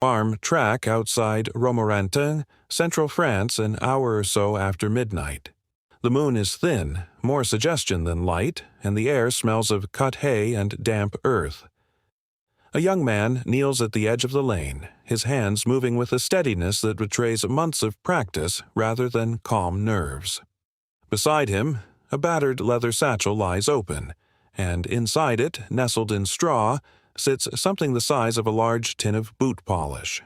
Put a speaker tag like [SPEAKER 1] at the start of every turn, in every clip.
[SPEAKER 1] Farm track outside Romorantin, central France, an hour or so after midnight. The moon is thin, more suggestion than light, and the air smells of cut hay and damp earth. A young man kneels at the edge of the lane, his hands moving with a steadiness that betrays months of practice rather than calm nerves. Beside him, a battered leather satchel lies open, and inside it, nestled in straw, sits something the size of a large tin of boot polish.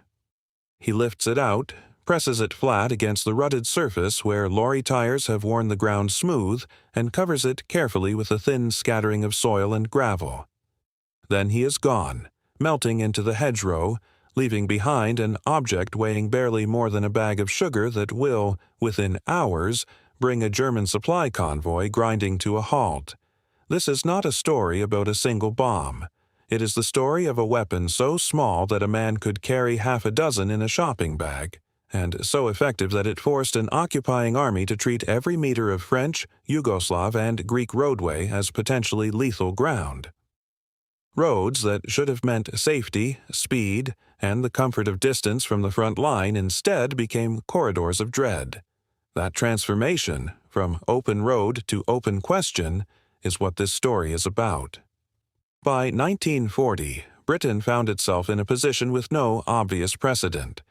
[SPEAKER 1] He lifts it out, presses it flat against the rutted surface where lorry tires have worn the ground smooth, and covers it carefully with a thin scattering of soil and gravel. Then he is gone, melting into the hedgerow, leaving behind an object weighing barely more than a bag of sugar that will, within hours, bring a German supply convoy grinding to a halt. This is not a story about a single bomb. It is the story of a weapon so small that a man could carry half a dozen in a shopping bag, and so effective that it forced an occupying army to treat every meter of French, Yugoslav, and Greek roadway as potentially lethal ground. Roads that should have meant safety, speed, and the comfort of distance from the front line instead became corridors of dread. That transformation, from open road to open question, is what this story is about. By 1940, Britain found itself in a position with no obvious precedent.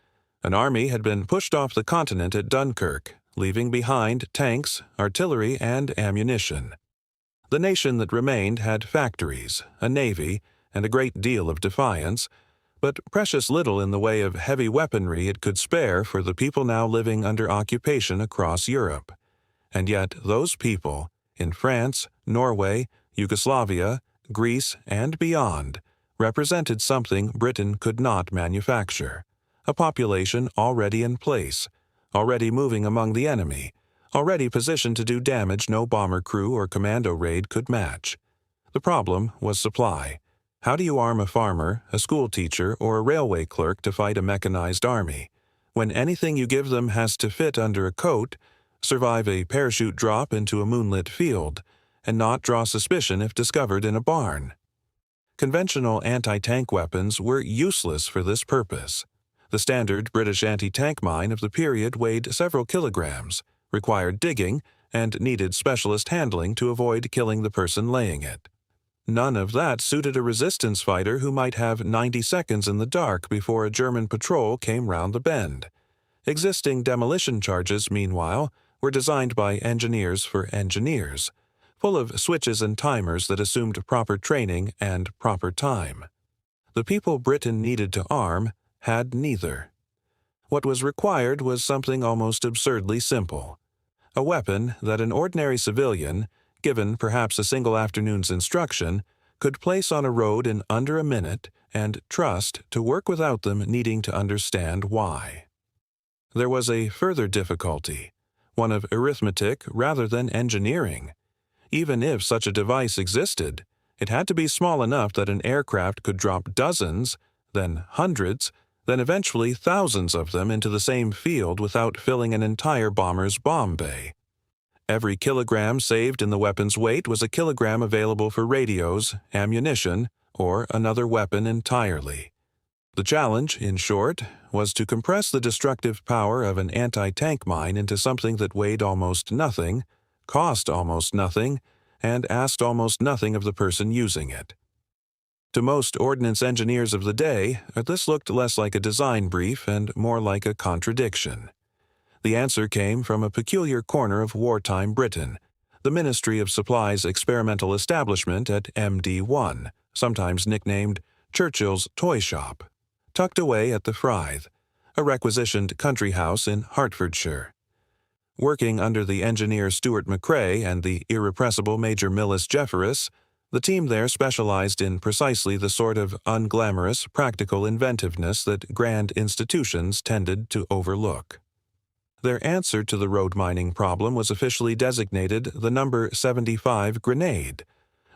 [SPEAKER 1] An army had been pushed off the continent at Dunkirk, leaving behind tanks, artillery, and ammunition. The nation that remained had factories, a navy, and a great deal of defiance, but precious little in the way of heavy weaponry it could spare for the people now living under occupation across Europe. And yet those people, in France, Norway, Yugoslavia, Greece, and beyond, represented something Britain could not manufacture, a population already in place, already moving among the enemy, already positioned to do damage no bomber crew or commando raid could match. The problem was supply. How do you arm a farmer, a school teacher, or a railway clerk to fight a mechanized army, when anything you give them has to fit under a coat, survive a parachute drop into a moonlit field, and not draw suspicion if discovered in a barn? Conventional anti-tank weapons were useless for this purpose. The standard British anti-tank mine of the period weighed several kilograms, required digging, and needed specialist handling to avoid killing the person laying it. None of that suited a resistance fighter who might have 90 seconds in the dark before a German patrol came round the bend. Existing demolition charges, meanwhile, were designed by engineers for engineers, full of switches and timers that assumed proper training and proper time. The people Britain needed to arm had neither. What was required was something almost absurdly simple: a weapon that an ordinary civilian, given perhaps a single afternoon's instruction, could place on a road in under a minute and trust to work without them needing to understand why. There was a further difficulty, one of arithmetic rather than engineering. Even if such a device existed, it had to be small enough that an aircraft could drop dozens, then hundreds, then eventually thousands of them into the same field without filling an entire bomber's bomb bay. Every kilogram saved in the weapon's weight was a kilogram available for radios, ammunition, or another weapon entirely. The challenge, in short, was to compress the destructive power of an anti-tank mine into something that weighed almost nothing, cost almost nothing, and asked almost nothing of the person using it. To most ordnance engineers of the day, this looked less like a design brief and more like a contradiction. The answer came from a peculiar corner of wartime Britain, the Ministry of Supply's experimental establishment at MD1, sometimes nicknamed Churchill's Toy Shop, tucked away at the Frythe, a requisitioned country house in Hertfordshire. Working under the engineer Stuart McCrae and the irrepressible Major Millis Jefferis, the team there specialized in precisely the sort of unglamorous, practical inventiveness that grand institutions tended to overlook. Their answer to the road mining problem was officially designated the number 75 grenade,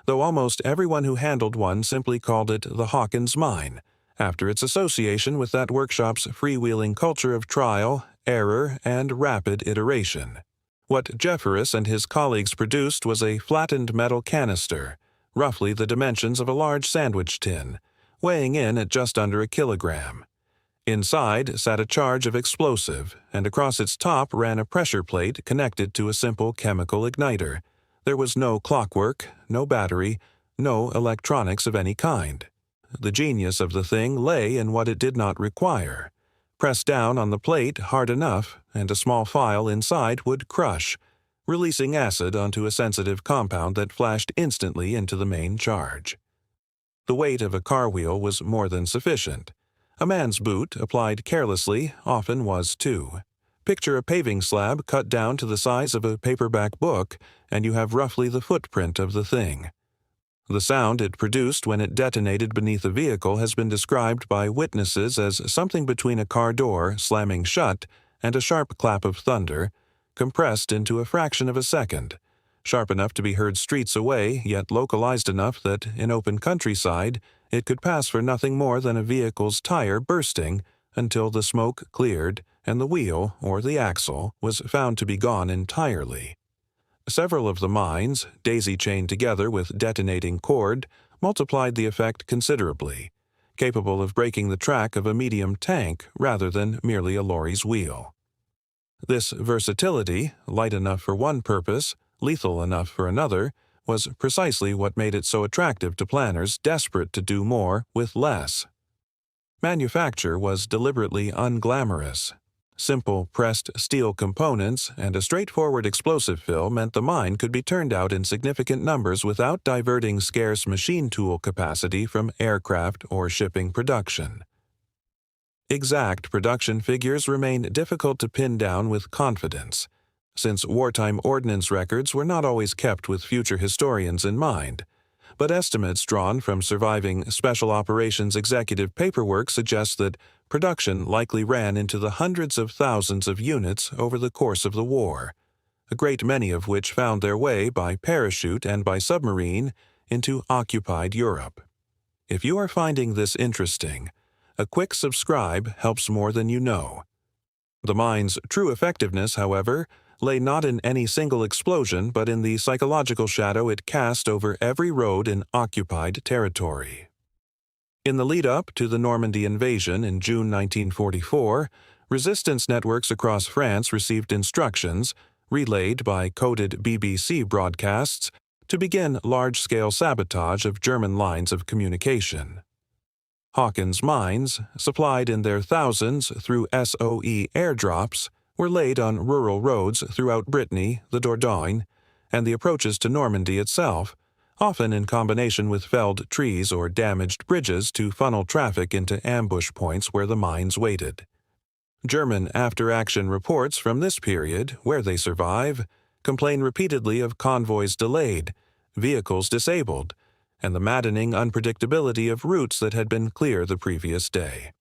[SPEAKER 1] though almost everyone who handled one simply called it the Hawkins Mine, after its association with that workshop's freewheeling culture of trial, error, and rapid iteration. What Jefferis and his colleagues produced was a flattened metal canister, roughly the dimensions of a large sandwich tin, weighing in at just under a kilogram. Inside sat a charge of explosive, and across its top ran a pressure plate connected to a simple chemical igniter. There was no clockwork, no battery, no electronics of any kind. The genius of the thing lay in what it did not require. Press down on the plate hard enough, and a small file inside would crush, releasing acid onto a sensitive compound that flashed instantly into the main charge. The weight of a car wheel was more than sufficient. A man's boot, applied carelessly, often was too. Picture a paving slab cut down to the size of a paperback book, and you have roughly the footprint of the thing. The sound it produced when it detonated beneath a vehicle has been described by witnesses as something between a car door slamming shut and a sharp clap of thunder, compressed into a fraction of a second, sharp enough to be heard streets away, yet localized enough that, in open countryside, it could pass for nothing more than a vehicle's tire bursting until the smoke cleared and the wheel, or the axle, was found to be gone entirely. Several of the mines, daisy-chained together with detonating cord, multiplied the effect considerably, capable of breaking the track of a medium tank rather than merely a lorry's wheel. This versatility, light enough for one purpose, lethal enough for another, was precisely what made it so attractive to planners desperate to do more with less. Manufacture was deliberately unglamorous. Simple pressed steel components and a straightforward explosive fill meant the mine could be turned out in significant numbers without diverting scarce machine tool capacity from aircraft or shipping production. Exact production figures remain difficult to pin down with confidence, since wartime ordnance records were not always kept with future historians in mind, but estimates drawn from surviving Special Operations executive paperwork suggest that production likely ran into the hundreds of thousands of units over the course of the war, a great many of which found their way by parachute and by submarine into occupied Europe. If you are finding this interesting, a quick subscribe helps more than you know. The mine's true effectiveness, however, lay not in any single explosion but in the psychological shadow it cast over every road in occupied territory. In the lead-up to the Normandy invasion in June 1944, resistance networks across France received instructions, relayed by coded BBC broadcasts, to begin large-scale sabotage of German lines of communication. Hawkins mines, supplied in their thousands through SOE airdrops, were laid on rural roads throughout Brittany, the Dordogne, and the approaches to Normandy itself, often in combination with felled trees or damaged bridges to funnel traffic into ambush points where the mines waited. German after-action reports from this period, where they survive, complain repeatedly of convoys delayed, vehicles disabled, and the maddening unpredictability of routes that had been clear the previous day.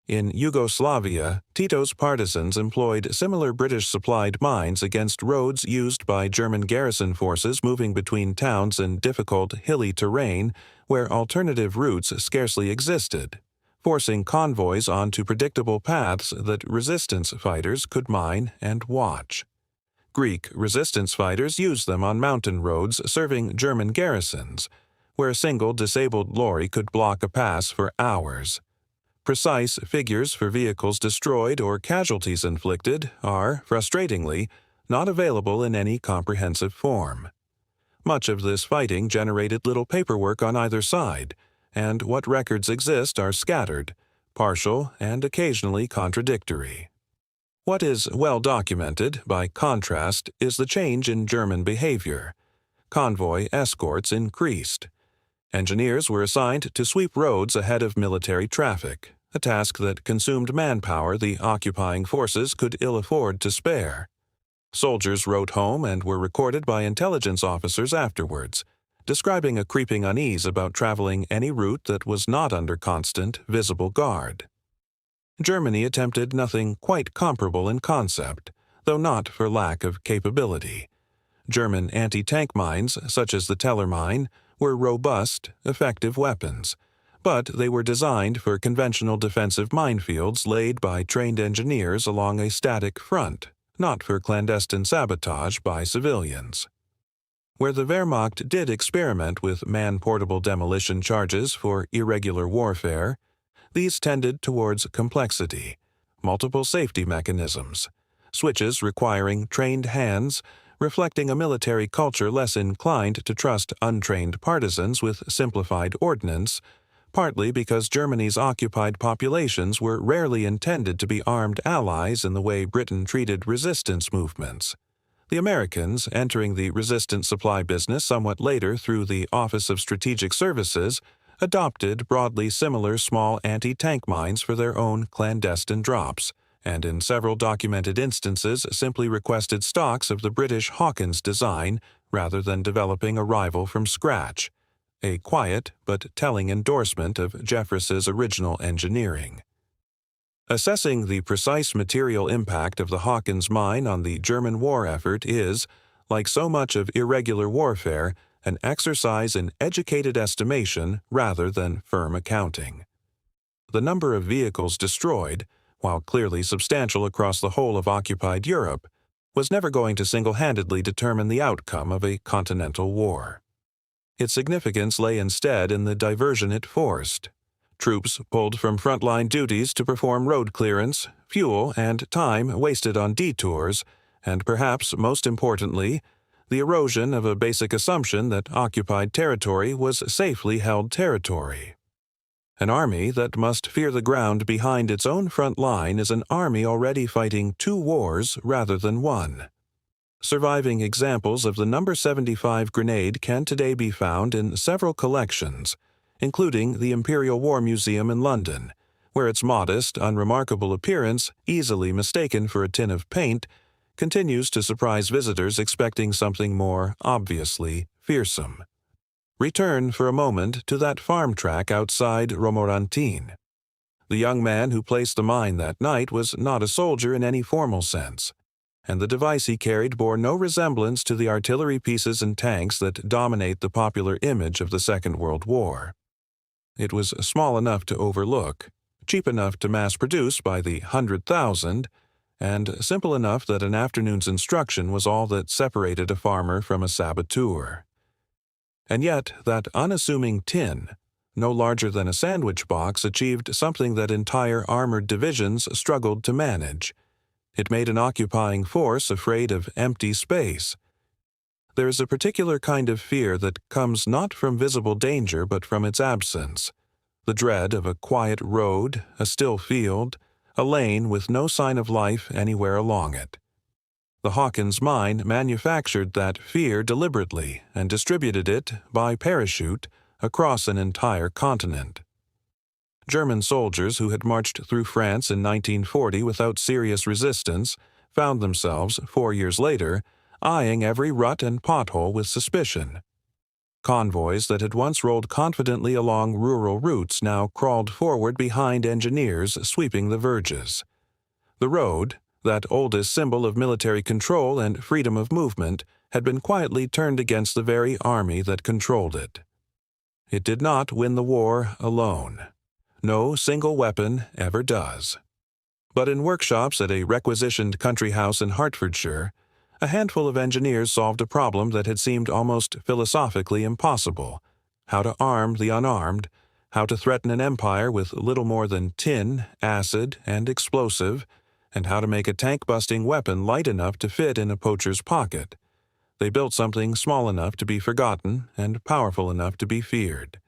[SPEAKER 1] In Yugoslavia, Tito's partisans employed similar British-supplied mines against roads used by German garrison forces moving between towns in difficult, hilly terrain where alternative routes scarcely existed, forcing convoys onto predictable paths that resistance fighters could mine and watch. Greek resistance fighters used them on mountain roads serving German garrisons, where a single disabled lorry could block a pass for hours. Precise figures for vehicles destroyed or casualties inflicted are, frustratingly, not available in any comprehensive form. Much of this fighting generated little paperwork on either side, and what records exist are scattered, partial, and occasionally contradictory. What is well documented, by contrast, is the change in German behavior. Convoy escorts increased. Engineers were assigned to sweep roads ahead of military traffic, a task that consumed manpower the occupying forces could ill afford to spare. Soldiers wrote home and were recorded by intelligence officers afterwards, describing a creeping unease about traveling any route that was not under constant, visible guard. Germany attempted nothing quite comparable in concept, though not for lack of capability. German anti-tank mines, such as the Teller mine, were robust, effective weapons, but they were designed for conventional defensive minefields laid by trained engineers along a static front, not for clandestine sabotage by civilians. Where the Wehrmacht did experiment with man-portable demolition charges for irregular warfare, These tended towards complexity, multiple safety mechanisms, switches requiring trained hands, reflecting a military culture less inclined to trust untrained partisans with simplified ordnance, partly because Germany's occupied populations were rarely intended to be armed allies in the way Britain treated resistance movements. The Americans, entering the resistance supply business somewhat later through the Office of Strategic Services, adopted broadly similar small anti-tank mines for their own clandestine drops, and in several documented instances simply requested stocks of the British Hawkins design rather than developing a rival from scratch, a quiet but telling endorsement of Jeffress's original engineering. Assessing the precise material impact of the Hawkins mine on the German war effort is, like so much of irregular warfare, an exercise in educated estimation rather than firm accounting. The number of vehicles destroyed, while clearly substantial across the whole of occupied Europe, was never going to single-handedly determine the outcome of a continental war. Its significance lay instead in the diversion it forced. Troops pulled from frontline duties to perform road clearance, fuel and time wasted on detours, and perhaps most importantly, the erosion of a basic assumption that occupied territory was safely held territory. An army that must fear the ground behind its own front line is an army already fighting two wars rather than one. Surviving examples of the No. 75 grenade can today be found in several collections, including the Imperial War Museum in London, where its modest, unremarkable appearance, easily mistaken for a tin of paint, continues to surprise visitors expecting something more obviously fearsome. Return for a moment to that farm track outside Romorantin. The young man who placed the mine that night was not a soldier in any formal sense, and the device he carried bore no resemblance to the artillery pieces and tanks that dominate the popular image of the Second World War. It was small enough to overlook, cheap enough to mass-produce by the 100,000, and simple enough that an afternoon's instruction was all that separated a farmer from a saboteur. And yet that unassuming tin, no larger than a sandwich box, achieved something that entire armored divisions struggled to manage. It made an occupying force afraid of empty space. There is a particular kind of fear that comes not from visible danger but from its absence, the dread of a quiet road, a still field, a lane with no sign of life anywhere along it. The Hawkins mine manufactured that fear deliberately and distributed it, by parachute, across an entire continent. German soldiers who had marched through France in 1940 without serious resistance found themselves, 4 years later, eyeing every rut and pothole with suspicion. Convoys that had once rolled confidently along rural routes now crawled forward behind engineers sweeping the verges. The road, that oldest symbol of military control and freedom of movement, had been quietly turned against the very army that controlled it. It did not win the war alone. No single weapon ever does. But in workshops at a requisitioned country house in Hertfordshire, a handful of engineers solved a problem that had seemed almost philosophically impossible: how to arm the unarmed, how to threaten an empire with little more than tin, acid, and explosive, and how to make a tank-busting weapon light enough to fit in a poacher's pocket. They built something small enough to be forgotten and powerful enough to be feared.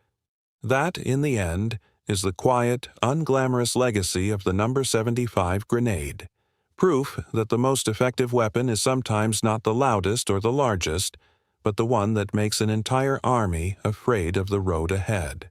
[SPEAKER 1] That, in the end, is the quiet, unglamorous legacy of the No. 75 grenade. Proof that the most effective weapon is sometimes not the loudest or the largest, but the one that makes an entire army afraid of the road ahead.